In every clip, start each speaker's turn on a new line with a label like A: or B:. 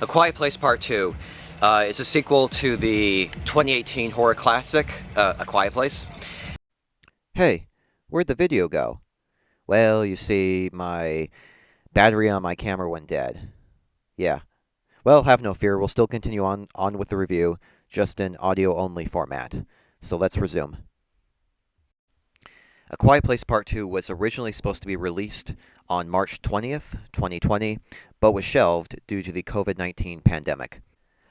A: A Quiet Place Part 2 is a sequel to the 2018 horror classic, A Quiet Place. Hey, where'd the video go? Well, you see, my battery on my camera went dead. Yeah. Well, have no fear, we'll still continue on with the review, just in audio-only format. So let's resume. A Quiet Place Part 2 was originally supposed to be released on March 20th, 2020, but was shelved due to the COVID-19 pandemic.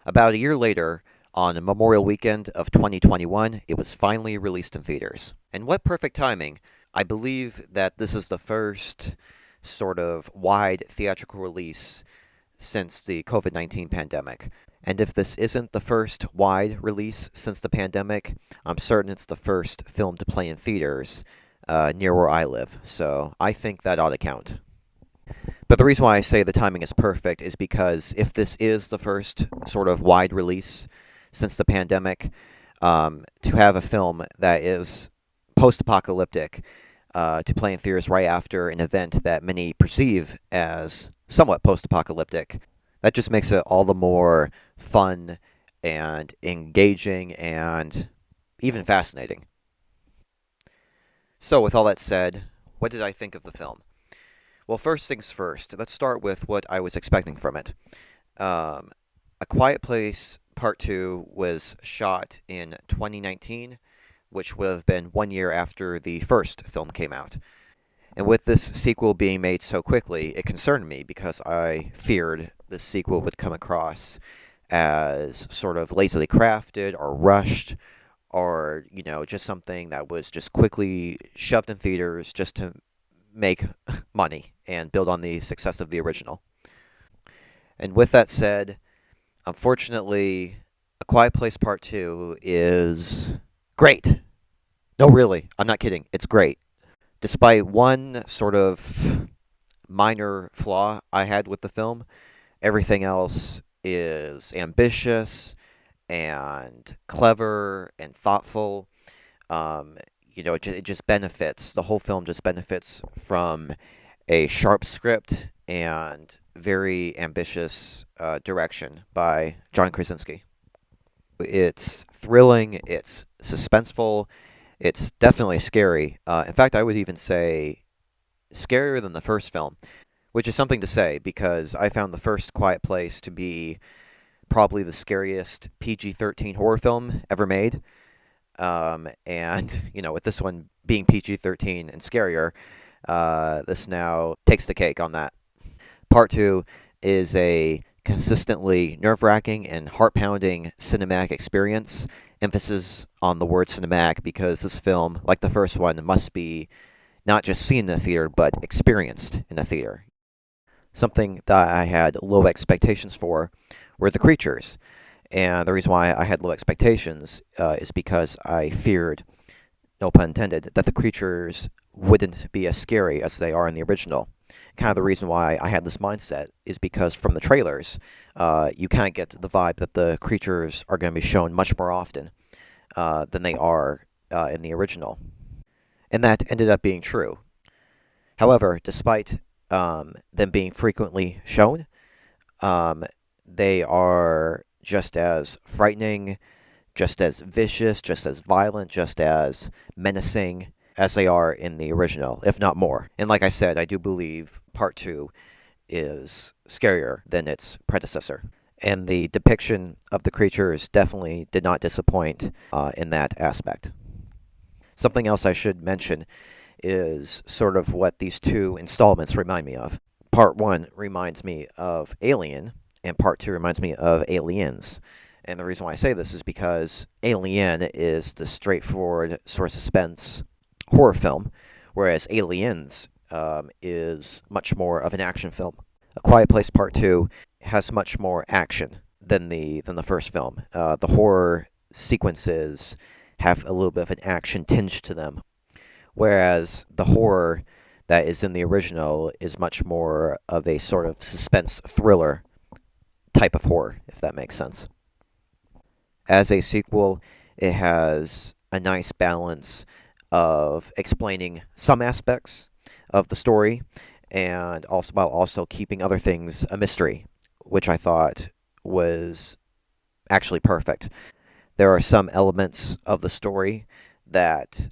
A: About a year later, on Memorial Weekend of 2021, it was finally released in theaters. And what perfect timing! I believe that this is the first sort of wide theatrical release since the COVID-19 pandemic. And if this isn't the first wide release since the pandemic, I'm certain it's the first film to play in theaters near where I live. So I think that ought to count. But the reason why I say the timing is perfect is because if this is the first sort of wide release since the pandemic, to have a film that is post-apocalyptic to play in theaters right after an event that many perceive as somewhat post-apocalyptic, that just makes it all the more fun and engaging and even fascinating. So with all that said, what did I think of the film? Well, first things first, let's start with what I was expecting from it. A Quiet Place Part 2 was shot in 2019, which would have been 1 year after the first film came out. And with this sequel being made so quickly, it concerned me because I feared this sequel would come across as sort of lazily crafted or rushed or, just something that was just quickly shoved in theaters just to make money and build on the success of the original. And with that said, unfortunately, A Quiet Place Part 2 is great. No, really, I'm not kidding. It's great. Despite one sort of minor flaw I had with the film, everything else is ambitious and clever and thoughtful. It just benefits. The whole film just benefits from a sharp script and very ambitious direction by John Krasinski. It's thrilling, it's suspenseful, it's definitely scary. In fact, I would even say scarier than the first film, which is something to say because I found the first Quiet Place to be probably the scariest PG-13 horror film ever made. With this one being PG-13 and scarier, this now takes the cake on that. Part 2 is a consistently nerve-wracking and heart-pounding cinematic experience. Emphasis on the word cinematic because this film, like the first one, must be not just seen in a theater, but experienced in a theater. Something that I had low expectations for were the creatures. And the reason why I had low expectations is because I feared, no pun intended, that the creatures wouldn't be as scary as they are in the original. Kind of the reason why I had this mindset is because from the trailers, you kind of get the vibe that the creatures are going to be shown much more often than they are in the original. And that ended up being true. However, despite them being frequently shown, they are just as frightening, just as vicious, just as violent, just as menacing as they are in the original, if not more. And like I said, I do believe Part 2 is scarier than its predecessor. And the depiction of the creatures definitely did not disappoint in that aspect. Something else I should mention is sort of what these two installments remind me of. Part 1 reminds me of Alien, and Part 2 reminds me of Aliens. And the reason why I say this is because Alien is the straightforward sort of suspense horror film, whereas Aliens is much more of an action film. A Quiet Place Part 2 has much more action than the first film. The horror sequences have a little bit of an action tinge to them, whereas the horror that is in the original is much more of a sort of suspense thriller type of horror, if that makes sense. As a sequel, it has a nice balance of explaining some aspects of the story and also while also keeping other things a mystery, which I thought was actually perfect. There are some elements of the story that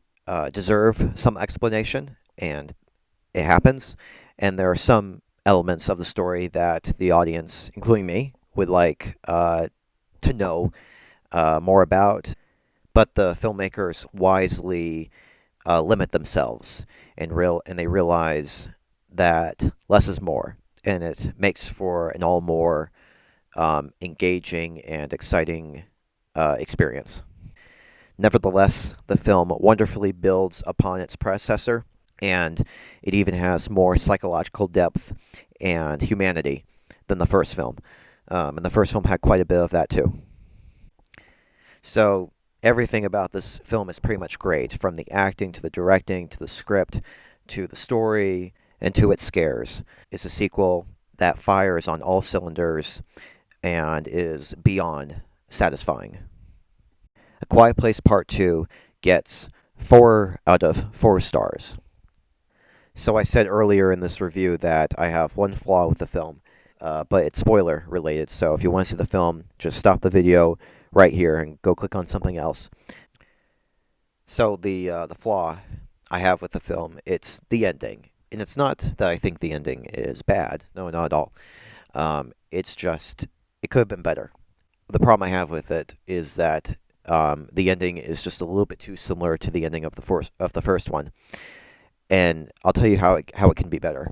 A: deserve some explanation, and it happens. And there are some elements of the story that the audience, including me, would like to know more about. But the filmmakers wisely limit themselves and they realize that less is more, and it makes for an all more engaging and exciting experience. Nevertheless, the film wonderfully builds upon its predecessor, and it even has more psychological depth and humanity than the first film. And the first film had quite a bit of that too. So everything about this film is pretty much great, from the acting to the directing to the script to the story and to its scares. It's a sequel that fires on all cylinders and is beyond satisfying. A Quiet Place Part 2 gets 4 out of 4 stars. So I said earlier in this review that I have one flaw with the film, but it's spoiler related. So if you want to see the film, just stop the video right here and go click on something else. So the flaw I have with the film, it's the ending, and it's not that I think the ending is bad. No, not at all. It's just it could have been better. The problem I have with it is that the ending is just a little bit too similar to the ending of the first one, and I'll tell you how it can be better.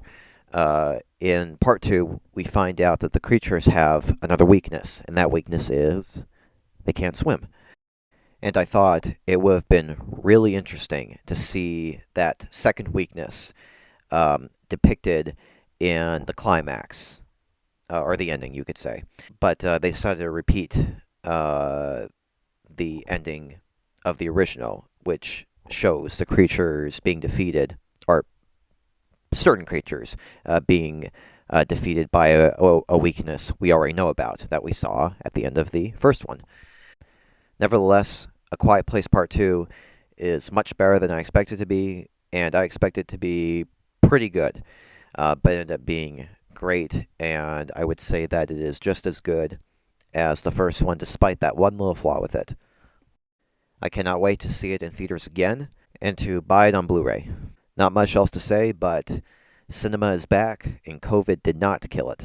A: In part 2, we find out that the creatures have another weakness, and that weakness is they can't swim. And I thought it would have been really interesting to see that second weakness depicted in the climax, or the ending, you could say. But they decided to repeat the ending of the original, which shows the creatures being defeated, or certain creatures being defeated by a weakness we already know about that we saw at the end of the first one. Nevertheless, A Quiet Place Part 2 is much better than I expected it to be, and I expected it to be pretty good, but it ended up being great, and I would say that it is just as good as the first one, despite that one little flaw with it. I cannot wait to see it in theaters again, and to buy it on Blu-ray. Not much else to say, but cinema is back, and COVID did not kill it.